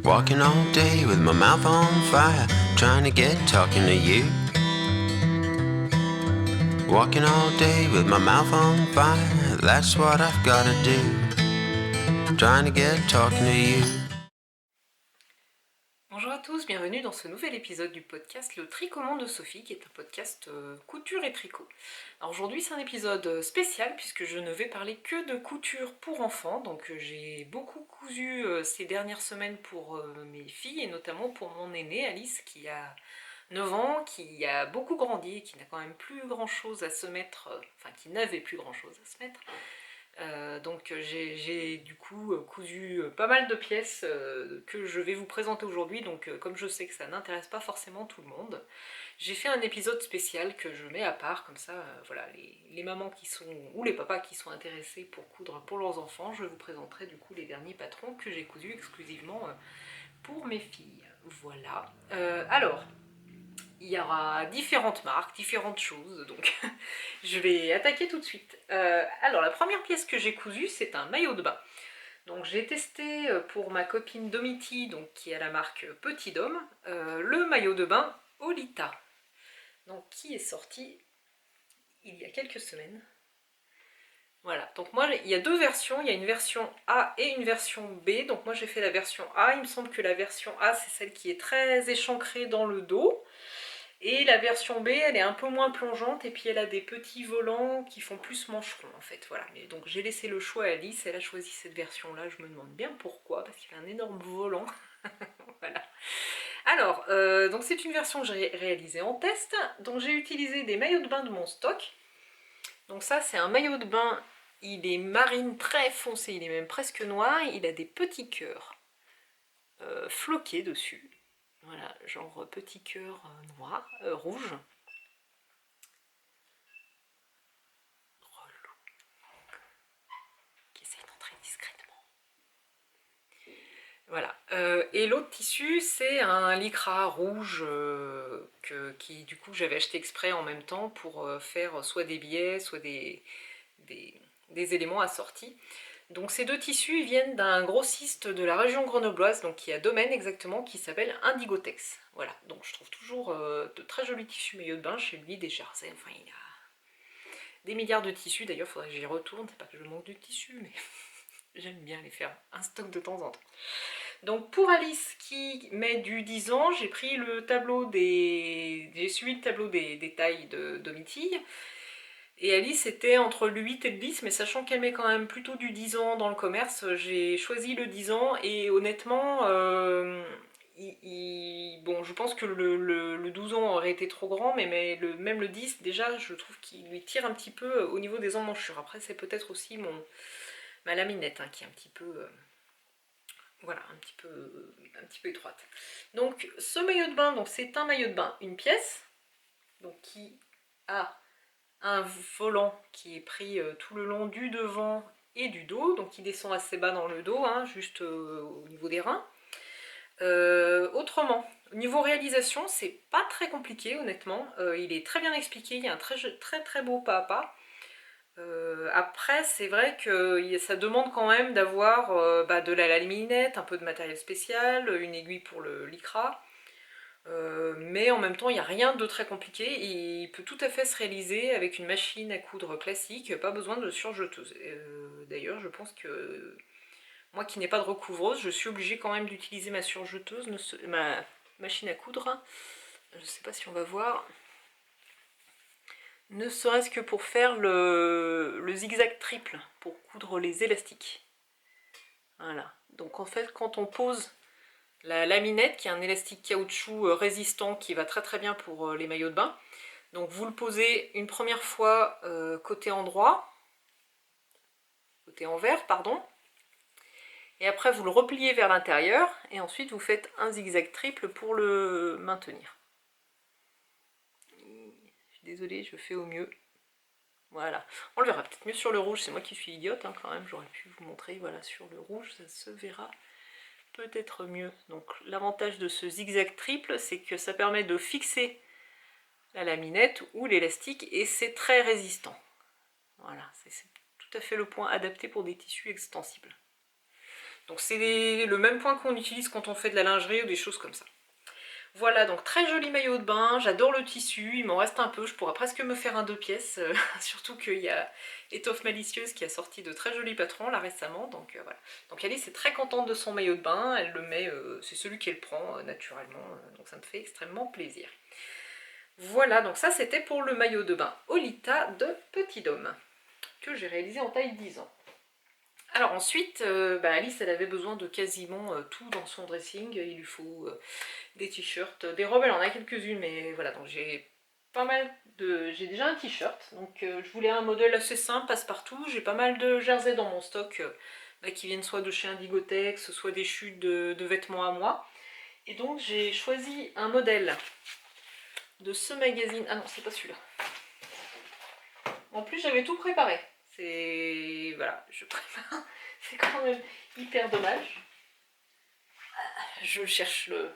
Walking all day with my mouth on fire, trying to get talking to you. Walking all day with my mouth on fire, that's what I've gotta do. Trying to get talking to you. Bonjour à tous, bienvenue dans ce nouvel épisode du podcast Le Tricotement de Sophie, qui est un podcast couture et tricot. Alors aujourd'hui c'est un épisode spécial puisque je ne vais parler que de couture pour enfants, donc j'ai beaucoup cousu ces dernières semaines pour mes filles et notamment pour mon aînée Alice qui a 9 ans, qui a beaucoup grandi et qui n'a quand même plus grand chose à se mettre, enfin qui n'avait plus grand chose à se mettre. Donc j'ai du coup cousu pas mal de pièces que je vais vous présenter aujourd'hui, donc comme je sais que ça n'intéresse pas forcément tout le monde, j'ai fait un épisode spécial que je mets à part, comme ça voilà, les mamans qui sont, ou les papas qui sont intéressés pour coudre pour leurs enfants, je vous présenterai du coup les derniers patrons que j'ai cousus exclusivement pour mes filles. Voilà. Alors, il y aura différentes marques, différentes choses, donc je vais attaquer tout de suite. Alors la première pièce que j'ai cousue, c'est un maillot de bain. Donc j'ai testé pour ma copine Domiti, donc qui a la marque Petit Dôme, le maillot de bain Olita, donc qui est sorti il y a quelques semaines. Voilà, donc moi il y a deux versions, il y a une version A et une version B, donc moi j'ai fait la version A, il me semble que la version A c'est celle qui est très échancrée dans le dos, et la version B, elle est un peu moins plongeante et puis elle a des petits volants qui font plus mancheron en fait. Voilà. Mais donc j'ai laissé le choix à Alice, elle a choisi cette version-là. Je me demande bien pourquoi, parce qu'il a un énorme volant. Voilà. Alors, donc c'est une version que j'ai réalisée en test. Donc j'ai utilisé des maillots de bain de mon stock. Donc ça, c'est un maillot de bain. Il est marine très foncé, il est même presque noir. Il a des petits cœurs floqués dessus. Voilà, genre petit cœur noir, rouge. Qui essaye d'entrer discrètement. Voilà. Et l'autre tissu, c'est un lycra rouge qui du coup j'avais acheté exprès en même temps pour faire soit des billets, soit des éléments assortis. Donc ces deux tissus ils viennent d'un grossiste de la région grenobloise, donc qui a domaine exactement, qui s'appelle Indigotex. Voilà, donc je trouve toujours de très jolis tissus maillots de bain chez lui, des jerseys, enfin il a des milliards de tissus, d'ailleurs il faudrait que j'y retourne, c'est pas que je manque de tissus, mais j'aime bien les faire un stock de temps en temps. Donc pour Alice qui met du 10 ans, j'ai pris le tableau j'ai suivi le tableau des tailles de Domitille. Et Alice était entre le 8 et le 10, mais sachant qu'elle met quand même plutôt du 10 ans dans le commerce, j'ai choisi le 10 ans et honnêtement, bon, je pense que le 12 ans aurait été trop grand, mais même le 10, déjà, je trouve qu'il lui tire un petit peu au niveau des emmanchures. Après, c'est peut-être aussi ma laminette qui est un petit peu... voilà, un petit peu étroite. Donc ce maillot de bain, donc c'est un maillot de bain, une pièce, donc qui a un volant qui est pris tout le long du devant et du dos, donc il descend assez bas dans le dos, juste au niveau des reins. Autrement, au niveau réalisation, c'est pas très compliqué honnêtement, il est très bien expliqué, il y a un très beau pas à pas. Après, c'est vrai que ça demande quand même d'avoir de la laminette, un peu de matériel spécial, une aiguille pour le lycra. Mais en même temps, il n'y a rien de très compliqué et il peut tout à fait se réaliser avec une machine à coudre classique, pas besoin de surjeteuse. D'ailleurs, je pense que moi qui n'ai pas de recouvreuse, je suis obligée quand même d'utiliser ma surjeteuse, ma machine à coudre. Je ne sais pas si on va voir. Ne serait-ce que pour faire le zigzag triple, pour coudre les élastiques. Voilà. Donc en fait, quand on pose la laminette, qui est un élastique caoutchouc résistant qui va très bien pour les maillots de bain, donc vous le posez une première fois côté envers, pardon, et après vous le repliez vers l'intérieur, et ensuite vous faites un zigzag triple pour le maintenir. Je suis désolée, je fais au mieux. Voilà, on le verra peut-être mieux sur le rouge, c'est moi qui suis idiote quand même, j'aurais pu vous montrer, voilà, sur le rouge, ça se verra peut-être mieux. Donc l'avantage de ce zigzag triple, c'est que ça permet de fixer la laminette ou l'élastique et c'est très résistant. Voilà, c'est tout à fait le point adapté pour des tissus extensibles. Donc c'est le même point qu'on utilise quand on fait de la lingerie ou des choses comme ça. Voilà, donc très joli maillot de bain, j'adore le tissu, il m'en reste un peu, je pourrais presque me faire un 2 pièces, surtout qu'il y a Étoffe Malicieuse qui a sorti de très jolis patrons là récemment, donc voilà. Donc Alice est très contente de son maillot de bain, elle le met, c'est celui qu'elle prend naturellement, donc ça me fait extrêmement plaisir. Voilà, donc ça c'était pour le maillot de bain Olita de Petit Dôme, que j'ai réalisé en taille 10 ans. Alors ensuite, Alice elle avait besoin de quasiment tout dans son dressing, il lui faut des t-shirts, des robes elle en a quelques-unes, mais voilà, donc j'ai pas mal de... J'ai déjà un t-shirt, donc je voulais un modèle assez simple, passe-partout, j'ai pas mal de jerseys dans mon stock, qui viennent soit de chez Indigotex, soit des chutes de vêtements à moi, et donc j'ai choisi un modèle de ce magazine, ah non c'est pas celui-là, en plus j'avais tout préparé, c'est... voilà, je prépare, c'est quand même hyper dommage, je cherche le...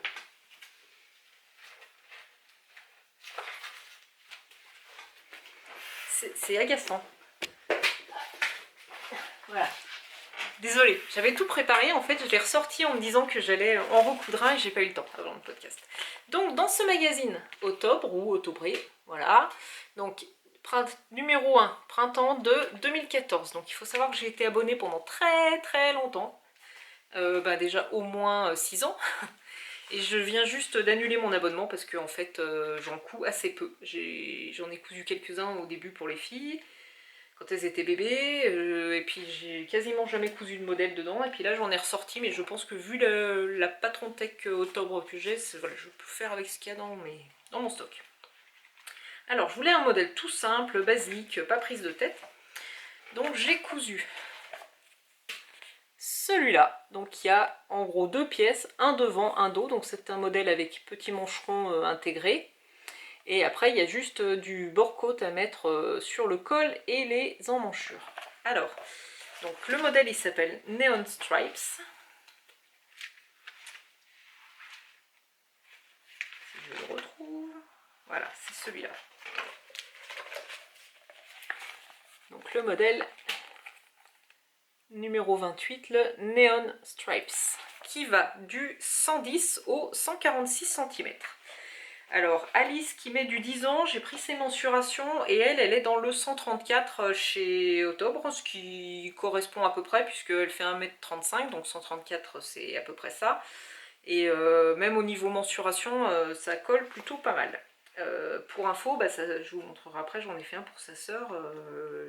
C'est agaçant. Voilà. Désolée, j'avais tout préparé, en fait je l'ai ressorti en me disant que j'allais en recoudre un et j'ai pas eu le temps avant le podcast. Donc dans ce magazine, Octobre ou Octobré, voilà, donc numéro 1, printemps de 2014. Donc il faut savoir que j'ai été abonnée pendant très longtemps, déjà au moins 6 ans. Et je viens juste d'annuler mon abonnement parce que en fait j'en couds assez peu. J'en ai cousu quelques-uns au début pour les filles, quand elles étaient bébés, et puis j'ai quasiment jamais cousu de modèle dedans, et puis là j'en ai ressorti, mais je pense que vu la patron tech Octobre que j'ai, voilà, je peux faire avec ce qu'il y a dans mon stock. Alors je voulais un modèle tout simple, basique, pas prise de tête, donc j'ai cousu celui-là, donc il y a en gros 2 pièces, un devant, un dos, donc c'est un modèle avec petit mancheron intégré. Et après, il y a juste du bord-côte à mettre sur le col et les emmanchures. Alors, donc le modèle, il s'appelle Neon Stripes. Si je le retrouve. Voilà, c'est celui-là. Donc le modèle numéro 28, le Neon Stripes, qui va du 110 au 146 cm. Alors Alice qui met du 10 ans, j'ai pris ses mensurations et elle est dans le 134 chez Octobre, ce qui correspond à peu près puisqu'elle fait 1m35, donc 134 c'est à peu près ça. Et même au niveau mensuration, ça colle plutôt pas mal. Pour info, je vous montrerai après, j'en ai fait un pour sa sœur,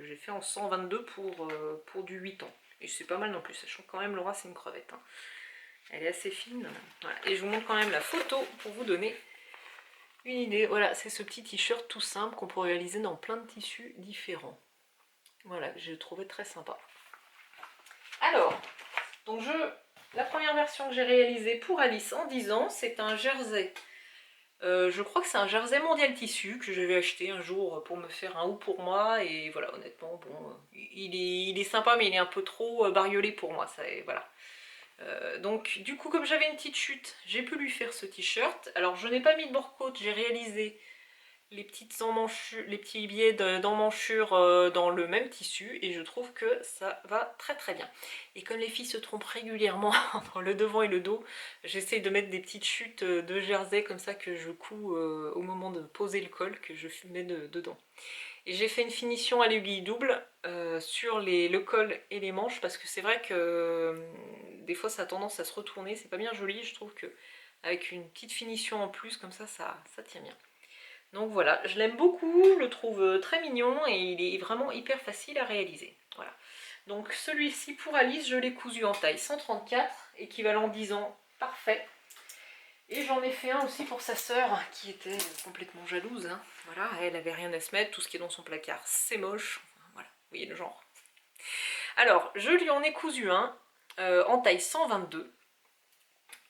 j'ai fait en 122 pour du 8 ans. Et c'est pas mal non plus, sachant quand même Laura c'est une crevette. Hein. Elle est assez fine. Voilà. Et je vous montre quand même la photo pour vous donner une idée. Voilà, c'est ce petit t-shirt tout simple qu'on peut réaliser dans plein de tissus différents. Voilà, j'ai trouvé très sympa. Alors, donc la première version que j'ai réalisée pour Alice en 10 ans, c'est un jersey. Je crois que c'est un jersey mondial tissu que j'avais acheté un jour pour me faire un haut pour moi. Et voilà, honnêtement, bon, il est sympa, mais il est un peu trop bariolé pour moi. Ça, voilà. Donc du coup comme j'avais une petite chute, j'ai pu lui faire ce t-shirt. Alors je n'ai pas mis de bord-côte, j'ai réalisé les petites emmanchures, les petits billets d'emmanchure dans le même tissu et je trouve que ça va très bien. Et comme les filles se trompent régulièrement entre le devant et le dos, j'essaye de mettre des petites chutes de jersey comme ça que je couds au moment de poser le col, que je mets dedans. Et j'ai fait une finition à l'aiguille double sur le col et les manches parce que c'est vrai que des fois ça a tendance à se retourner, c'est pas bien joli, je trouve que avec une petite finition en plus comme ça tient bien. Donc voilà, je l'aime beaucoup, je le trouve très mignon et il est vraiment hyper facile à réaliser. Voilà. Donc celui-ci pour Alice, je l'ai cousu en taille 134, équivalent 10 ans, parfait. Et j'en ai fait un aussi pour sa sœur qui était complètement jalouse. Hein. Voilà, elle avait rien à se mettre, tout ce qui est dans son placard c'est moche. Enfin, voilà, vous voyez le genre. Alors, je lui en ai cousu un en taille 122.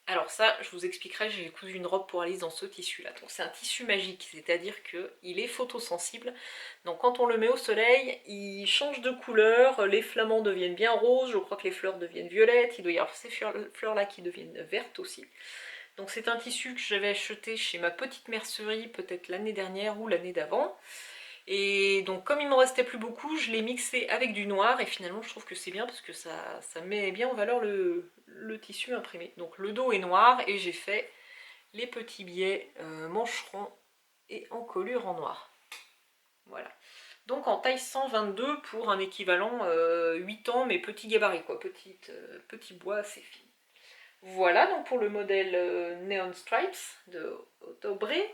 Alors ça, je vous expliquerai, j'ai cousu une robe pour Alice dans ce tissu-là. Donc c'est un tissu magique, c'est-à-dire qu'il est photosensible. Donc quand on le met au soleil, il change de couleur, les flamants deviennent bien roses, je crois que les fleurs deviennent violettes, il doit y avoir ces fleurs-là qui deviennent vertes aussi. Donc c'est un tissu que j'avais acheté chez ma petite mercerie peut-être l'année dernière ou l'année d'avant. Et donc comme il m'en restait plus beaucoup, je l'ai mixé avec du noir et finalement je trouve que c'est bien parce que ça met bien en valeur le tissu imprimé. Donc le dos est noir et j'ai fait les petits biais mancherons et encolure en noir. Voilà. Donc en taille 122 pour un équivalent 8 ans mais petit gabarit quoi, petit bois assez fin. Voilà donc pour le modèle Neon Stripes de Autobré.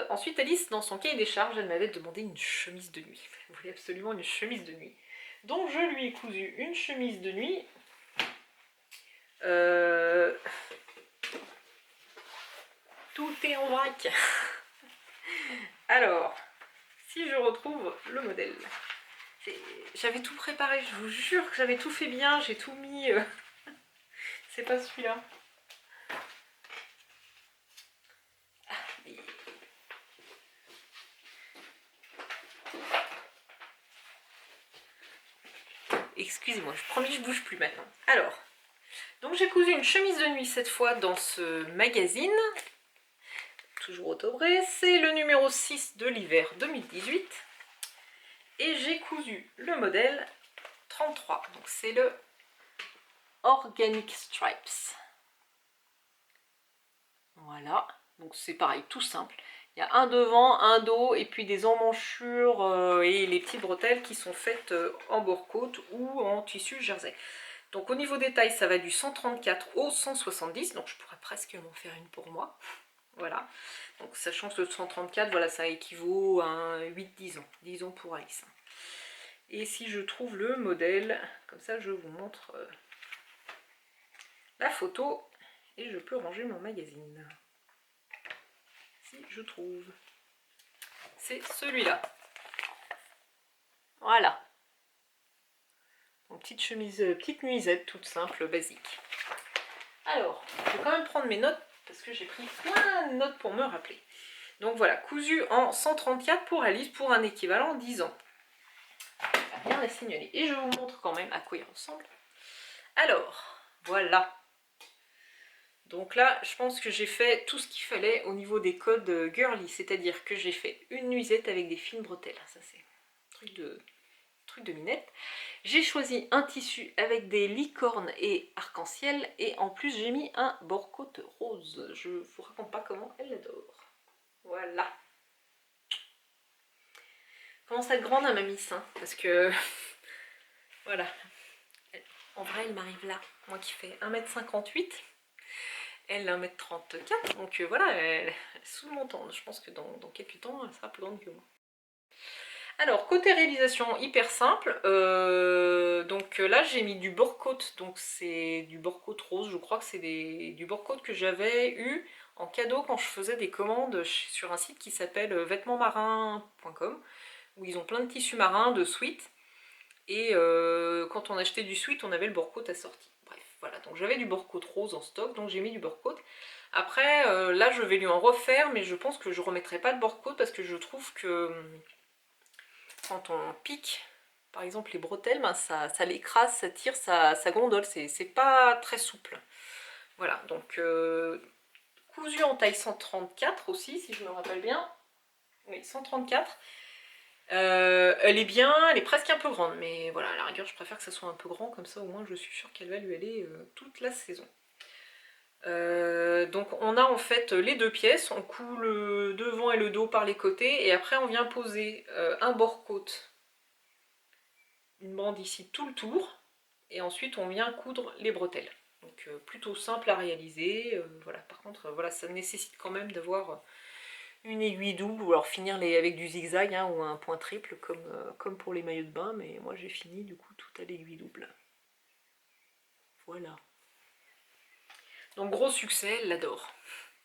Ensuite Alice dans son cahier des charges elle m'avait demandé une chemise de nuit. Elle voulait absolument une chemise de nuit. Donc je lui ai cousu une chemise de nuit. Tout est en vrac. Alors, si je retrouve le modèle. J'avais tout préparé, je vous jure que j'avais tout fait bien, j'ai tout mis. C'est pas celui-là. Excusez-moi, je promets, je bouge plus maintenant. Alors, donc j'ai cousu une chemise de nuit cette fois dans ce magazine. Toujours Autobré, c'est le numéro 6 de l'hiver 2018. Et j'ai cousu le modèle 33, donc c'est le Organic Stripes. Voilà, donc c'est pareil, tout simple. Il y a un devant, un dos, et puis des emmanchures et les petites bretelles qui sont faites en bore-côte ou en tissu jersey. Donc au niveau des tailles, ça va du 134 au 170, donc je pourrais presque m'en faire une pour moi. Voilà, donc sachant que le 134, voilà, ça équivaut à un 8-10 ans, 10 ans pour Alice. Et si je trouve le modèle, comme ça je vous montre la photo et je peux ranger mon magazine. Si je trouve. C'est celui-là. Voilà. Donc petite chemise, petite nuisette toute simple, basique. Alors, je vais quand même prendre mes notes parce que j'ai pris plein de notes pour me rappeler. Donc voilà, cousu en 134 pour Alice pour un équivalent 10 ans. Rien à signaler. Et je vous montre quand même à quoi il ressemble. Alors, voilà. Donc là, je pense que j'ai fait tout ce qu'il fallait au niveau des codes girly, c'est-à-dire que j'ai fait une nuisette avec des fines bretelles. Ça c'est truc de minette. J'ai choisi un tissu avec des licornes et arc-en-ciel et en plus j'ai mis un bore-côte rose. Je vous raconte pas comment elle l'adore. Voilà. Commence à être grande à ma miss, hein, parce que voilà. En vrai, elle m'arrive là. Moi qui fais 1m58. Elle 1m34, donc voilà, elle sous le montant. Je pense que dans quelques temps, elle sera plus grande que moi. Alors, côté réalisation, hyper simple. Donc là, j'ai mis du bore-côte, donc c'est du bore-côte rose. Je crois que c'est du bore-côte que j'avais eu en cadeau quand je faisais des commandes sur un site qui s'appelle vêtementsmarins.com, où ils ont plein de tissus marins, de sweats. Et quand on achetait du sweat, on avait le bore-côte assorti. Voilà, donc j'avais du bore-côte rose en stock, donc j'ai mis du bore-côte. Après, là, je vais lui en refaire, mais je pense que je ne remettrai pas de bore-côte parce que je trouve que quand on pique, par exemple, les bretelles, ben, ça l'écrase, ça tire, ça gondole, c'est pas très souple. Voilà, donc cousu en taille 134 aussi, si je me rappelle bien. Oui, 134. Elle est bien, elle est presque un peu grande, mais voilà, à la rigueur, je préfère que ça soit un peu grand, comme ça au moins je suis sûre qu'elle va lui aller toute la saison. Donc on a en fait les deux pièces, on coud le devant et le dos par les côtés, et après on vient poser un bore-côte, une bande ici tout le tour, et ensuite on vient coudre les bretelles. Donc plutôt simple à réaliser, voilà. Par contre, voilà, ça nécessite quand même d'avoir une aiguille double, ou alors finir avec du zigzag, hein, ou un point triple comme pour les maillots de bain, mais moi j'ai fini du coup tout à l'aiguille double. Voilà. Donc gros succès, elle l'adore.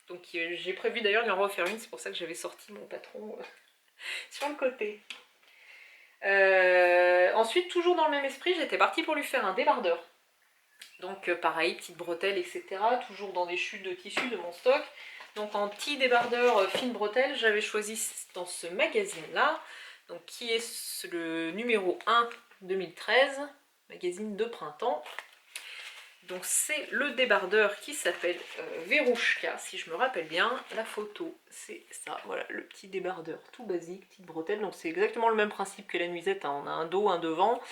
Donc j'ai prévu d'ailleurs de lui en refaire une, c'est pour ça que j'avais sorti mon patron sur le côté. Ensuite, toujours dans le même esprit, j'étais partie pour lui faire un débardeur. Donc pareil, petite bretelle, etc. Toujours dans des chutes de tissu de mon stock. Donc en petit débardeur fine bretelle, j'avais choisi dans ce magazine-là, donc qui est le numéro 1 2013, magazine de printemps. Donc c'est le débardeur qui s'appelle Verouchka, si je me rappelle bien. La photo, c'est ça, voilà, le petit débardeur tout basique, petite bretelle. Donc c'est exactement le même principe que la nuisette, hein. On a un dos, un devant,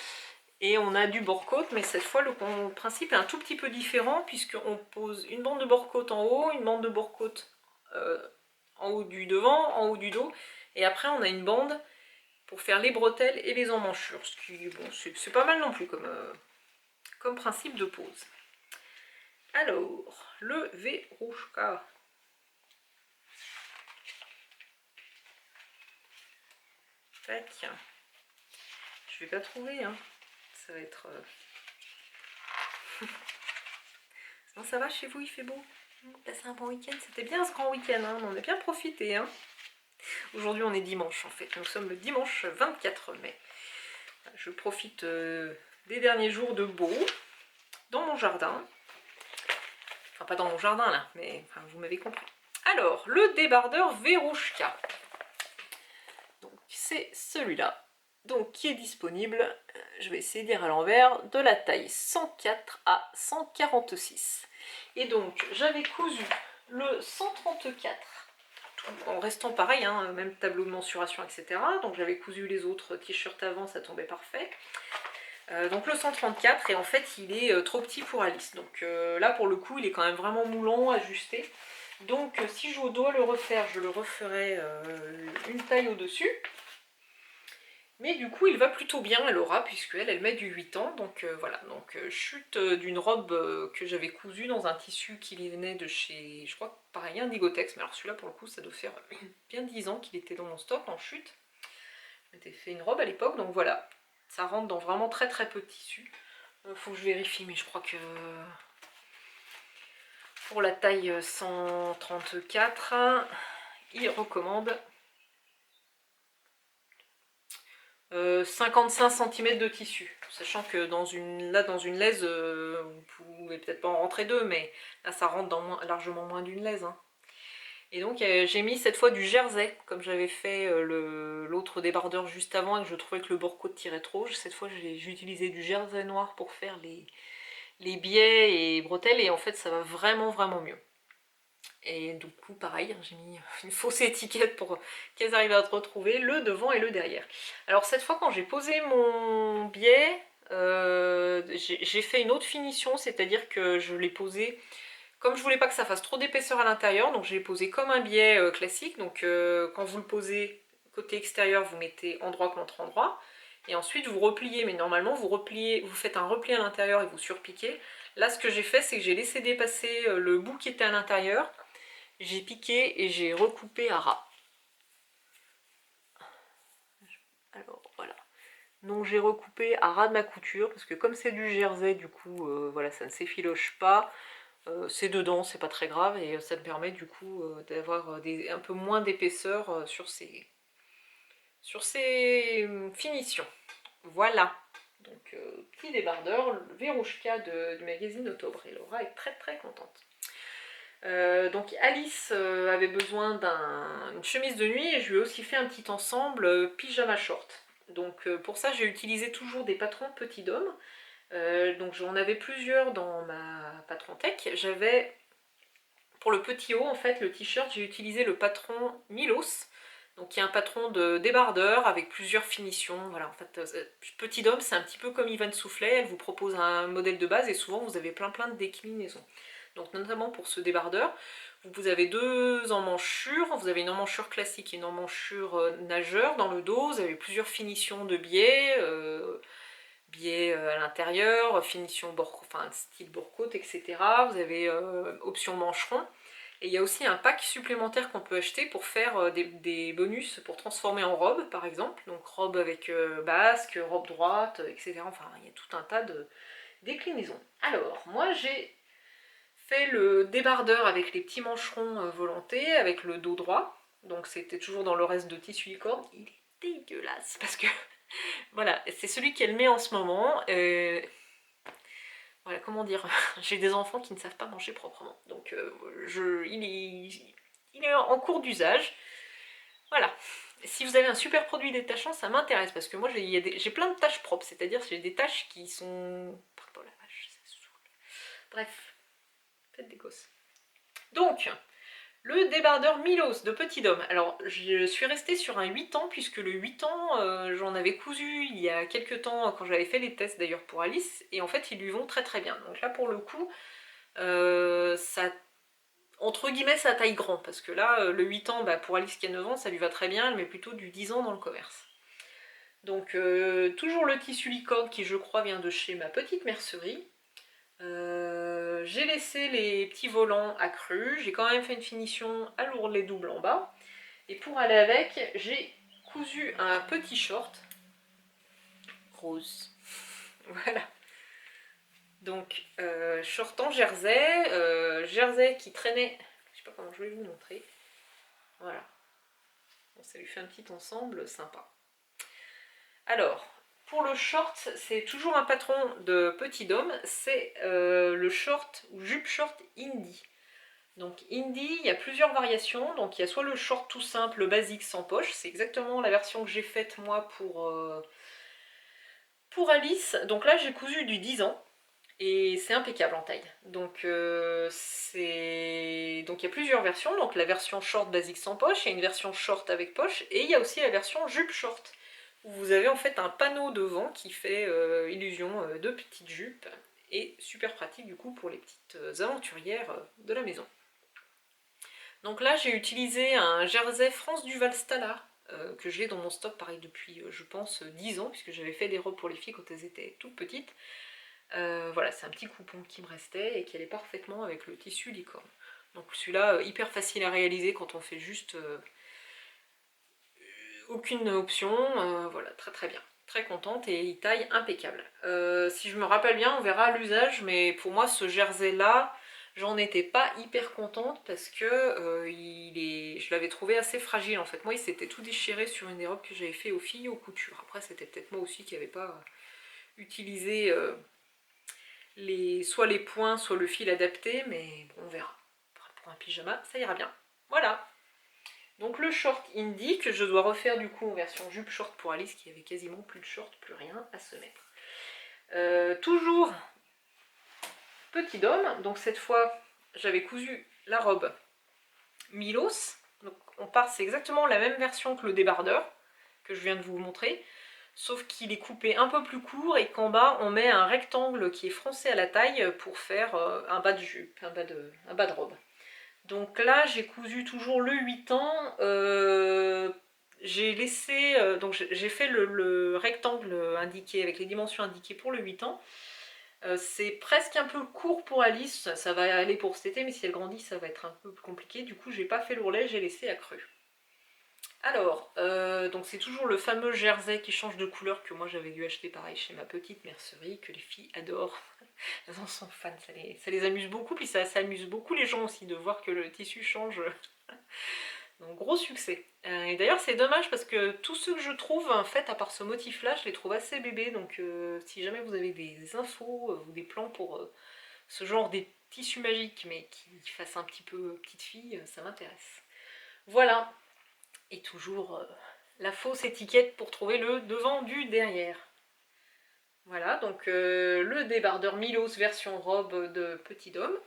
et on a du bord-côte, mais cette fois le principe est un tout petit peu différent, puisqu'on pose une bande de bord-côte en haut, une bande de bord-côte en haut du devant, en haut du dos, et après on a une bande pour faire les bretelles et les emmanchures, ce qui, bon, c'est pas mal non plus comme principe de pose. Alors, le Verouchka. Tac. Je vais pas trouver, hein. Ça va être... Non, ça va chez vous, il fait beau. Passez un bon week-end. C'était bien ce grand week-end, hein. On en a bien profité, hein. Aujourd'hui, on est dimanche, en fait. Nous sommes le dimanche 24 mai. Je profite des derniers jours de beau dans mon jardin. Enfin, pas dans mon jardin, là, mais enfin, vous m'avez compris. Alors, le débardeur Verouchka. Donc, c'est celui-là. Donc, qui est disponible, je vais essayer de lire à l'envers, de la taille 104 à 146. Et donc, j'avais cousu le 134, en restant pareil, hein, même tableau de mensuration, etc. Donc, j'avais cousu les autres t-shirts avant, ça tombait parfait. Donc le 134, et en fait il est trop petit pour Alice, donc là pour le coup il est quand même vraiment moulant, ajusté, donc si je dois le refaire, je le referai une taille au dessus, mais du coup il va plutôt bien à Laura, puisqu'elle elle met du 8 ans, donc voilà, donc chute d'une robe que j'avais cousue dans un tissu qui venait de chez, je crois pareil, Indigotex, mais alors celui-là pour le coup ça doit faire bien 10 ans qu'il était dans mon stock en chute, je m'étais fait une robe à l'époque, donc voilà. Ça rentre dans vraiment très très peu de tissu. Faut que je vérifie, mais je crois que pour la taille 134, il recommande 55 cm de tissu. Sachant que dans une laise, vous pouvez peut-être pas en rentrer deux, mais là ça rentre dans largement moins d'une laise, hein. Et donc j'ai mis cette fois du jersey, comme j'avais fait l'autre débardeur juste avant, et que je trouvais que le bord-côte tirait trop. Cette fois j'ai utilisé du jersey noir pour faire les biais et bretelles, et en fait ça va vraiment vraiment mieux. Et du coup pareil, j'ai mis une fausse étiquette pour qu'elles arrivent à te retrouver le devant et le derrière. Alors cette fois quand j'ai posé mon biais, j'ai fait une autre finition, c'est-à-dire que je l'ai posé... Comme je voulais pas que ça fasse trop d'épaisseur à l'intérieur, donc j'ai posé comme un biais classique. Donc quand vous le posez côté extérieur, vous mettez endroit contre endroit. Et ensuite vous repliez, mais normalement vous repliez, vous faites un repli à l'intérieur et vous surpiquez. Là ce que j'ai fait, c'est que j'ai laissé dépasser le bout qui était à l'intérieur. J'ai piqué et j'ai recoupé à ras. Alors voilà. Donc j'ai recoupé à ras de ma couture, parce que comme c'est du jersey, du coup, voilà, ça ne s'effiloche pas. C'est dedans, c'est pas très grave, et ça me permet du coup d'avoir un peu moins d'épaisseur sur ces finitions. Voilà, donc petit débardeur, le Verouchka du magazine Octobre, et Laura est très très contente. Donc Alice avait besoin d'une chemise de nuit, et je lui ai aussi fait un petit ensemble pyjama short. Donc pour ça j'ai utilisé toujours des patrons petits d'hommes. Donc j'en avais plusieurs dans ma patron tech. J'avais, pour le petit haut en fait, le t-shirt, j'ai utilisé le patron Milos, donc qui est un patron de débardeur avec plusieurs finitions. Voilà, en fait, petit d'homme, c'est un petit peu comme Yvan Soufflet, elle vous propose un modèle de base et souvent vous avez plein de déclinaisons. Donc notamment pour ce débardeur, vous avez deux emmanchures, vous avez une emmanchure classique et une emmanchure nageur dans le dos, vous avez plusieurs finitions de biais, biais à l'intérieur, finition enfin style bord-côte, etc. Vous avez option mancheron. Et il y a aussi un pack supplémentaire qu'on peut acheter pour faire des bonus pour transformer en robe, par exemple. Donc robe avec basque, robe droite, etc. Enfin, il y a tout un tas de déclinaisons. Alors, moi j'ai fait le débardeur avec les petits mancherons volontés, avec le dos droit. Donc c'était toujours dans le reste de tissu licorne. Il est dégueulasse parce que voilà, c'est celui qu'elle met en ce moment. Voilà, comment dire, j'ai des enfants qui ne savent pas manger proprement. Donc il est en cours d'usage. Voilà. Si vous avez un super produit détachant, ça m'intéresse, parce que moi j'ai plein de taches propres, c'est-à-dire j'ai des taches qui sont... Pardon la vache, ça saoule. Bref, faites des gosses. Donc, le débardeur Milos de Petit Homme. Alors, je suis restée sur un 8 ans, puisque le 8 ans, j'en avais cousu il y a quelques temps, quand j'avais fait les tests d'ailleurs pour Alice, et en fait, ils lui vont très très bien. Donc là, pour le coup, ça, entre guillemets, ça taille grand, parce que là, le 8 ans, bah, pour Alice qui a 9 ans, ça lui va très bien, elle met plutôt du 10 ans dans le commerce. Donc, toujours le tissu licorne qui, je crois, vient de chez ma petite mercerie. J'ai laissé les petits volants accrus, j'ai quand même fait une finition à l'ourlet double en bas. Et pour aller avec, j'ai cousu un petit short rose. Voilà. Donc, short en jersey, jersey qui traînait, je sais pas comment je vais vous montrer. Voilà. Bon, ça lui fait un petit ensemble sympa. Alors, pour le short, c'est toujours un patron de Petit Homme, c'est le short ou jupe short indie. Donc indie, il y a plusieurs variations, donc il y a soit le short tout simple, basique sans poche, c'est exactement la version que j'ai faite moi pour Alice. Donc là j'ai cousu du 10 ans, et c'est impeccable en taille. Donc il y a plusieurs versions, donc la version short basique sans poche, il y a une version short avec poche, et il y a aussi la version jupe short, où vous avez en fait un panneau devant qui fait illusion de petite jupe, et super pratique du coup pour les petites aventurières de la maison. Donc là j'ai utilisé un jersey France Duval Stala, que j'ai dans mon stock pareil depuis je pense 10 ans, puisque j'avais fait des robes pour les filles quand elles étaient toutes petites. Voilà, c'est un petit coupon qui me restait et qui allait parfaitement avec le tissu licorne. Donc celui-là, hyper facile à réaliser quand on fait juste aucune option, voilà, très très bien. Très contente, et il taille impeccable. Si je me rappelle bien, on verra à l'usage, mais pour moi ce jersey là, j'en étais pas hyper contente parce que je l'avais trouvé assez fragile en fait. Moi il s'était tout déchiré sur une des robes que j'avais fait aux filles aux coutures. Après c'était peut-être moi aussi qui n'avais pas utilisé soit les points, soit le fil adapté, mais bon, on verra. Pour un pyjama, ça ira bien. Voilà. Donc le short indie que je dois refaire du coup en version jupe short pour Alice qui avait quasiment plus de short, plus rien à se mettre. Toujours Petit Homme, donc cette fois j'avais cousu la robe Milos. Donc c'est exactement la même version que le débardeur que je viens de vous montrer, sauf qu'il est coupé un peu plus court et qu'en bas on met un rectangle qui est froncé à la taille pour faire un bas de jupe, un bas de robe. Donc là j'ai cousu toujours le 8 ans, j'ai laissé, donc j'ai fait le rectangle indiqué avec les dimensions indiquées pour le 8 ans. C'est presque un peu court pour Alice, ça va aller pour cet été, mais si elle grandit ça va être un peu plus compliqué, du coup j'ai pas fait l'ourlet, j'ai laissé accru. Alors, donc c'est toujours le fameux jersey qui change de couleur que moi j'avais dû acheter pareil chez ma petite mercerie, que les filles adorent. Elles en sont fans, ça les amuse beaucoup, puis ça amuse beaucoup les gens aussi de voir que le tissu change. Donc gros succès. Et d'ailleurs c'est dommage parce que tous ceux que je trouve, en fait, à part ce motif là, je les trouve assez bébés, donc si jamais vous avez des infos ou des plans pour ce genre des tissus magiques, mais qui fassent un petit peu petite fille, ça m'intéresse. Voilà. Et toujours la fausse étiquette pour trouver le devant du derrière. Voilà, donc le débardeur Milos version robe de Petit Homme.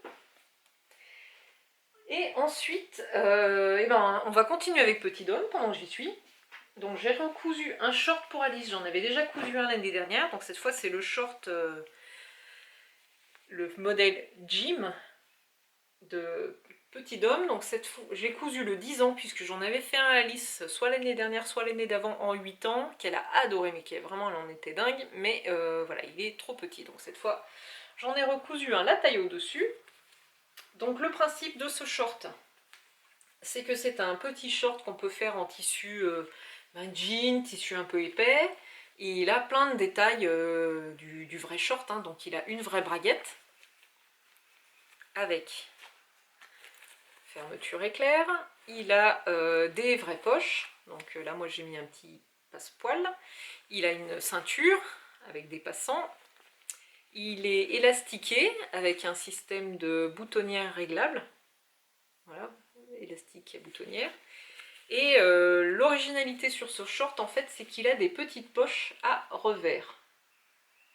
Et ensuite, on va continuer avec Petit Homme pendant que j'y suis. Donc j'ai recousu un short pour Alice, j'en avais déjà cousu un l'année dernière, donc cette fois c'est le short, le modèle Jim de Petit Homme. Donc cette fois j'ai cousu le 10 ans puisque j'en avais fait un à Alice soit l'année dernière soit l'année d'avant en 8 ans, qu'elle a adoré, mais qui vraiment elle en était dingue, mais voilà, il est trop petit, donc cette fois j'en ai recousu un la taille au dessus. Donc le principe de ce short, c'est que c'est un petit short qu'on peut faire en tissu jean, tissu un peu épais, et il a plein de détails du vrai short, hein. Donc il a une vraie braguette avec fermeture éclair, il a des vraies poches, donc là moi j'ai mis un petit passe-poil, il a une ceinture avec des passants, il est élastiqué avec un système de boutonnière réglable, voilà, élastique et boutonnière. Et l'originalité sur ce short en fait c'est qu'il a des petites poches à revers.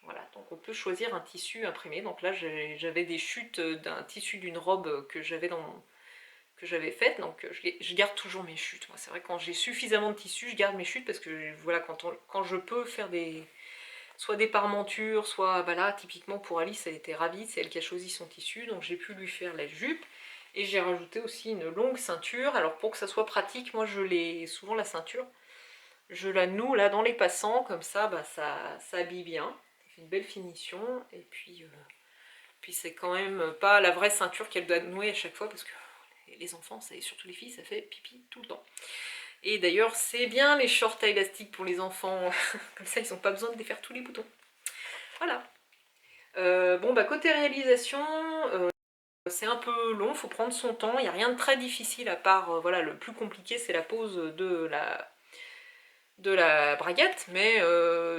Voilà, donc on peut choisir un tissu imprimé. Donc là j'avais des chutes d'un tissu d'une robe que j'avais faite, donc je garde toujours mes chutes. Moi c'est vrai, quand j'ai suffisamment de tissu, je garde mes chutes parce que voilà, quand je peux faire soit des parmentures, soit bah là typiquement pour Alice, elle était ravie, c'est elle qui a choisi son tissu, donc j'ai pu lui faire la jupe. Et j'ai rajouté aussi une longue ceinture. Alors pour que ça soit pratique, moi souvent la ceinture, je la noue là dans les passants, comme ça, bah, ça habille bien, ça fait une belle finition. Et puis c'est quand même pas la vraie ceinture qu'elle doit nouer à chaque fois, parce que les enfants, et surtout les filles, ça fait pipi tout le temps. Et d'ailleurs c'est bien les shorts à élastique pour les enfants, comme ça ils n'ont pas besoin de défaire tous les boutons. Voilà. Bon bah côté réalisation, c'est un peu long, il faut prendre son temps, il n'y a rien de très difficile à part, voilà, le plus compliqué c'est la pose de la braguette, mais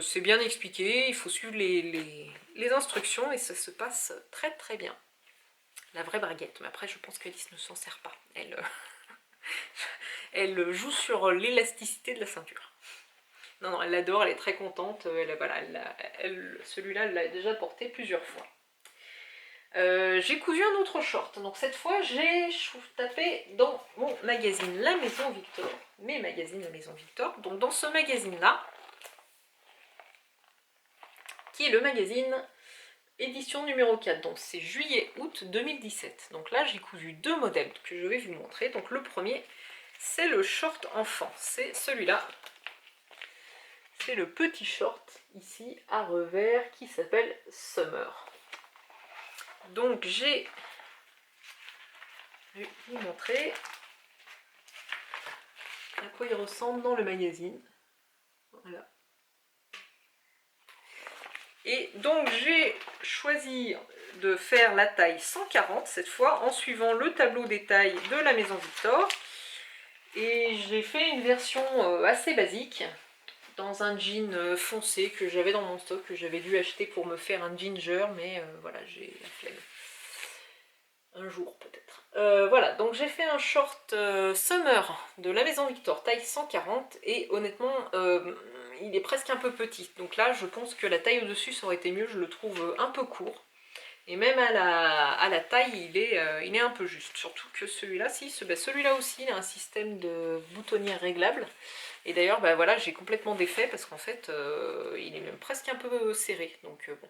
c'est bien expliqué, il faut suivre les instructions et ça se passe très très bien. La vraie braguette, mais après je pense qu'Alice ne s'en sert pas, elle joue sur l'élasticité de la ceinture. Non, non, elle l'adore, elle est très contente, voilà, celui-là elle l'a déjà porté plusieurs fois. J'ai cousu un autre short, donc cette fois j'ai tapé dans mon magazine La Maison Victor, mes magazines La Maison Victor, donc dans ce magazine là, qui est le magazine édition numéro 4, donc c'est juillet-août 2017. Donc là j'ai cousu deux modèles que je vais vous montrer. Donc le premier c'est le short enfant, c'est celui-là, c'est le petit short ici à revers qui s'appelle Summer. Donc je vais vous montrer à quoi il ressemble dans le magazine. Voilà. Et donc j'ai choisi de faire la taille 140 cette fois, en suivant le tableau des tailles de la Maison Victor. Et j'ai fait une version assez basique, dans un jean foncé que j'avais dans mon stock, que j'avais dû acheter pour me faire un ginger, mais voilà, j'ai la flemme. Un jour peut-être. Voilà, donc j'ai fait un short Summer de la Maison Victor, taille 140, et honnêtement, il est presque un peu petit. Donc là, je pense que la taille au-dessus, ça aurait été mieux, je le trouve un peu court. Et même à la taille, il est un peu juste. Surtout que celui-là, celui-là aussi, il a un système de boutonnière réglable. Et d'ailleurs, bah voilà, j'ai complètement défait parce qu'en fait, il est même presque un peu serré. Donc bon,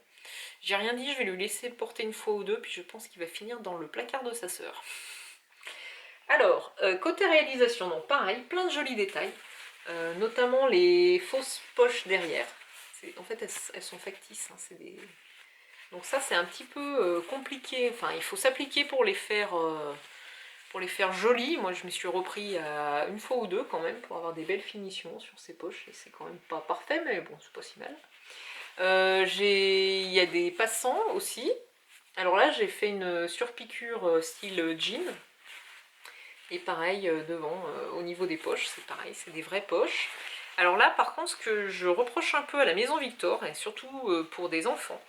j'ai rien dit, je vais lui laisser le porter une fois ou deux, puis je pense qu'il va finir dans le placard de sa sœur. Alors, côté réalisation, donc pareil, plein de jolis détails, notamment les fausses poches derrière. En fait, elles sont factices, hein, c'est des... Donc ça, c'est un petit peu compliqué, enfin, il faut s'appliquer pour les faire jolies. Moi, je me suis repris une fois ou deux quand même, pour avoir des belles finitions sur ces poches, et c'est quand même pas parfait, mais bon, c'est pas si mal. Il y a des passants aussi. Alors là, j'ai fait une surpiqûre style jean. Et pareil, devant, au niveau des poches, c'est pareil, c'est des vraies poches. Alors là, par contre, ce que je reproche un peu à la Maison Victor, et surtout pour des enfants,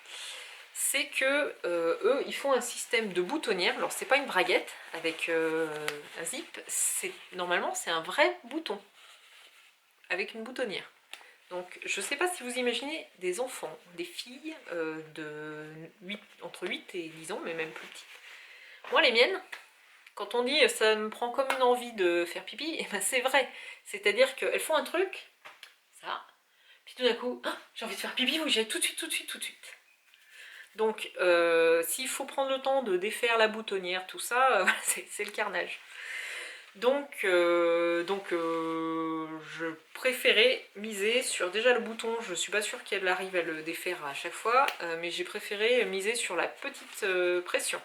c'est que eux, ils font un système de boutonnière. Alors, c'est pas une braguette avec un zip, normalement, c'est un vrai bouton avec une boutonnière. Donc, je ne sais pas si vous imaginez des enfants, des filles entre 8 et 10 ans, mais même plus petites. Moi, les miennes, quand on dit ça me prend comme une envie de faire pipi, et ben c'est vrai. C'est-à-dire qu'elles font un truc, ça, puis tout d'un coup, oh, j'ai envie de faire pipi, oui, j'y vais tout de suite, tout de suite, tout de suite. Donc, s'il faut prendre le temps de défaire la boutonnière, tout ça, c'est le carnage. Donc, je préférais miser sur déjà le bouton. Je suis pas sûre qu'elle arrive à le défaire à chaque fois, mais j'ai préféré miser sur la petite pression.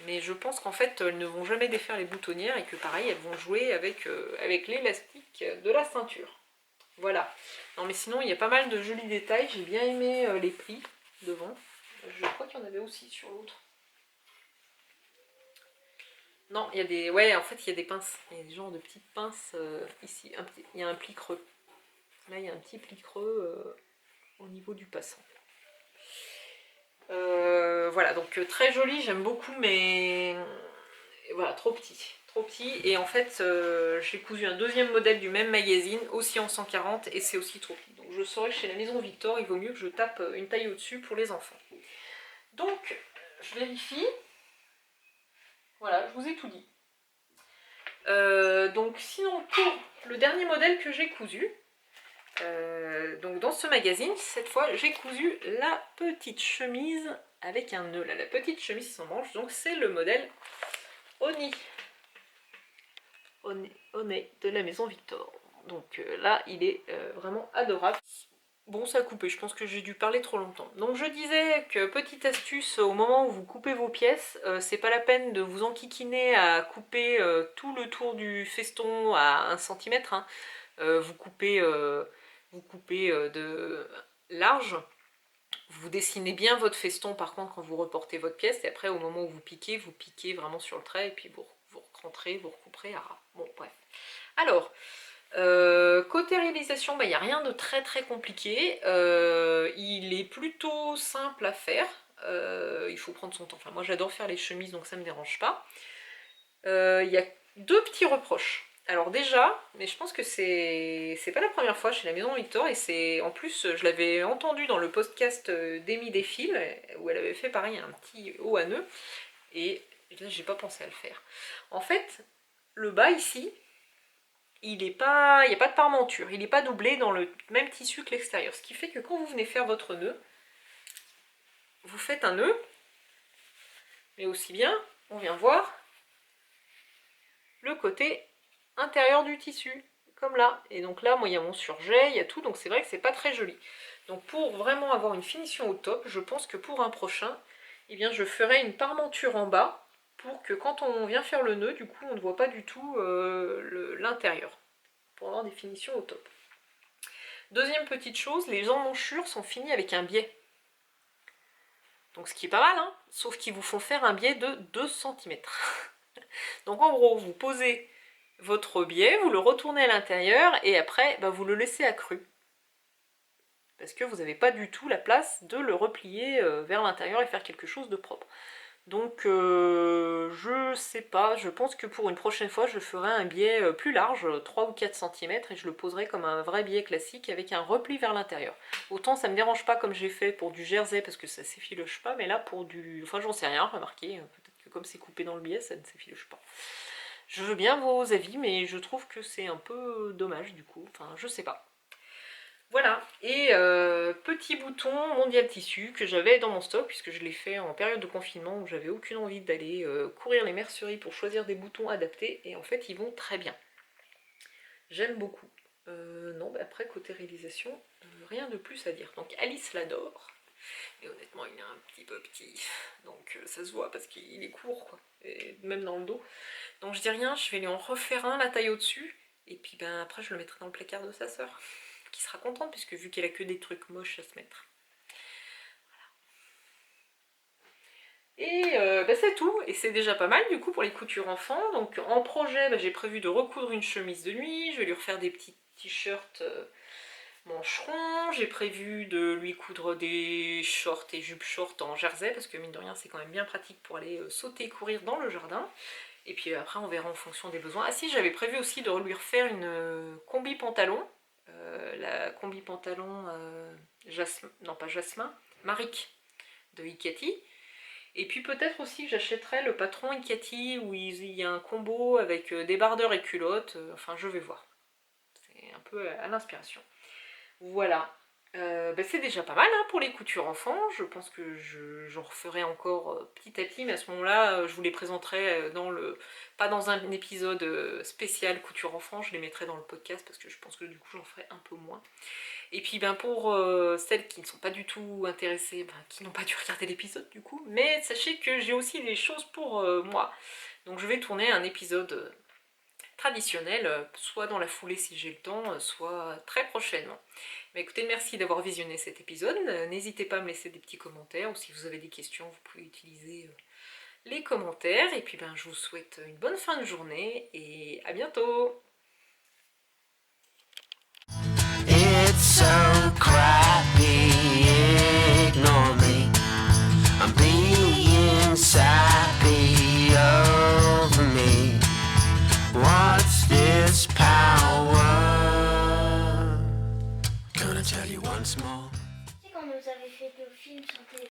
Mais je pense qu'en fait, elles ne vont jamais défaire les boutonnières et que pareil, elles vont jouer avec l'élastique de la ceinture. Voilà. Non mais sinon, il y a pas mal de jolis détails. J'ai bien aimé les plis devant. Je crois qu'il y en avait aussi sur l'autre. Non, il y a des... Ouais, en fait, il y a des pinces. Il y a des genres de petites pinces ici. Il y a un pli creux. Là, il y a un petit pli creux au niveau du passant. Voilà, donc très joli, j'aime beaucoup, mais... Voilà, trop petit. trop petit. Et en fait, j'ai cousu un deuxième modèle du même magazine, aussi en 140, et c'est aussi trop petit. Donc je saurais que chez la Maison Victor, il vaut mieux que je tape une taille au-dessus pour les enfants. Donc, je vérifie. Voilà, je vous ai tout dit. Donc sinon, pour le dernier modèle que j'ai cousu, donc dans ce magazine, cette fois, j'ai cousu la petite chemise avec un nœud. Là, la petite chemise sans manche, donc c'est le modèle Oni. Oni de la Maison Victor. Donc là, il est vraiment adorable. Bon, ça a coupé, je pense que j'ai dû parler trop longtemps. Donc je disais que, petite astuce, au moment où vous coupez vos pièces, c'est pas la peine de vous enquiquiner à couper tout le tour du feston à 1 cm. Hein. Vous coupez de large. Vous dessinez bien votre feston par contre quand vous reportez votre pièce, et après au moment où vous piquez vraiment sur le trait, et puis vous rentrez, vous recouperez à ras. Bon, bref. Alors, côté réalisation, il n'y a rien de très compliqué. Il est plutôt simple à faire. Il faut prendre son temps. Enfin, moi j'adore faire les chemises, donc ça ne me dérange pas. Il y a 2 petits reproches. Alors déjà, mais je pense que c'est pas la première fois chez la Maison Victor, et c'est en plus, je l'avais entendu dans le podcast d'Amy Desfils, où elle avait fait pareil un petit haut à nœud, et là j'ai pas pensé à le faire. En fait, le bas ici, il n'y a pas de parmenture, il n'est pas doublé dans le même tissu que l'extérieur, ce qui fait que quand vous venez faire votre nœud, vous faites un nœud, mais aussi bien, on vient voir le côté intérieur du tissu, comme là. Et donc là, moi, il y a mon surjet, il y a tout, donc c'est vrai que c'est pas très joli. Donc pour vraiment avoir une finition au top, je pense que pour un prochain, eh bien, je ferai une parmenture en bas, pour que quand on vient faire le nœud, du coup, on ne voit pas du tout l'intérieur, pour avoir des finitions au top. Deuxième petite chose, les emmanchures sont finies avec un biais. Donc ce qui est pas mal, hein, sauf qu'ils vous font faire un biais de 2 cm. Donc en gros, vous posez votre biais, vous le retournez à l'intérieur, et après, vous le laissez accru. Parce que vous n'avez pas du tout la place de le replier vers l'intérieur et faire quelque chose de propre. Donc je sais pas, je pense que pour une prochaine fois, je ferai un biais plus large, 3 ou 4 cm, et je le poserai comme un vrai biais classique avec un repli vers l'intérieur. Autant ça me dérange pas comme j'ai fait pour du jersey, parce que ça s'effiloche pas, mais là pour du... Enfin j'en sais rien, remarquez, peut-être que comme c'est coupé dans le biais, ça ne s'effiloche pas. Je veux bien vos avis, mais je trouve que c'est un peu dommage du coup, enfin je sais pas. Voilà, et petit bouton mondial tissu que j'avais dans mon stock, puisque je l'ai fait en période de confinement où j'avais aucune envie d'aller courir les merceries pour choisir des boutons adaptés, et en fait ils vont très bien. J'aime beaucoup. Non, après côté réalisation, rien de plus à dire. Donc Alice l'adore, et honnêtement il est un petit peu petit, donc ça se voit parce qu'il est court, quoi, et même dans le dos. Donc je dis rien, je vais lui en refaire un, la taille au-dessus, et puis après je le mettrai dans le placard de sa sœur, qui sera contente, puisque vu qu'elle a que des trucs moches à se mettre. Voilà. Et c'est tout, et c'est déjà pas mal du coup pour les coutures enfants. Donc en projet, j'ai prévu de recoudre une chemise de nuit, je vais lui refaire des petits t-shirts mancherons, j'ai prévu de lui coudre des shorts et jupes shorts en jersey, parce que mine de rien c'est quand même bien pratique pour aller sauter et courir dans le jardin. Et puis après on verra en fonction des besoins. Ah si, j'avais prévu aussi de lui refaire une combi pantalon, la combi pantalon Maric de Ikati. Et puis peut-être aussi que j'achèterai le patron Ikati où il y a un combo avec débardeur et culotte, enfin je vais voir. C'est un peu à l'inspiration. Voilà. C'est déjà pas mal hein, pour les coutures enfants. Je pense que j'en referai encore petit à petit, mais à ce moment-là, je vous les présenterai pas dans un épisode spécial couture enfant, je les mettrai dans le podcast parce que je pense que du coup j'en ferai un peu moins. Et puis pour celles qui ne sont pas du tout intéressées, qui n'ont pas dû regarder l'épisode du coup, mais sachez que j'ai aussi des choses pour moi. Donc je vais tourner un épisode traditionnel, soit dans la foulée si j'ai le temps, soit très prochainement. Mais écoutez, merci d'avoir visionné cet épisode. N'hésitez pas à me laisser des petits commentaires, ou si vous avez des questions, vous pouvez utiliser les commentaires. Et puis je vous souhaite une bonne fin de journée et à bientôt. It's so crappy, ignore me. I'm being sappy over me. once more. Tu sais, quand on nous avait fait le film sur télé.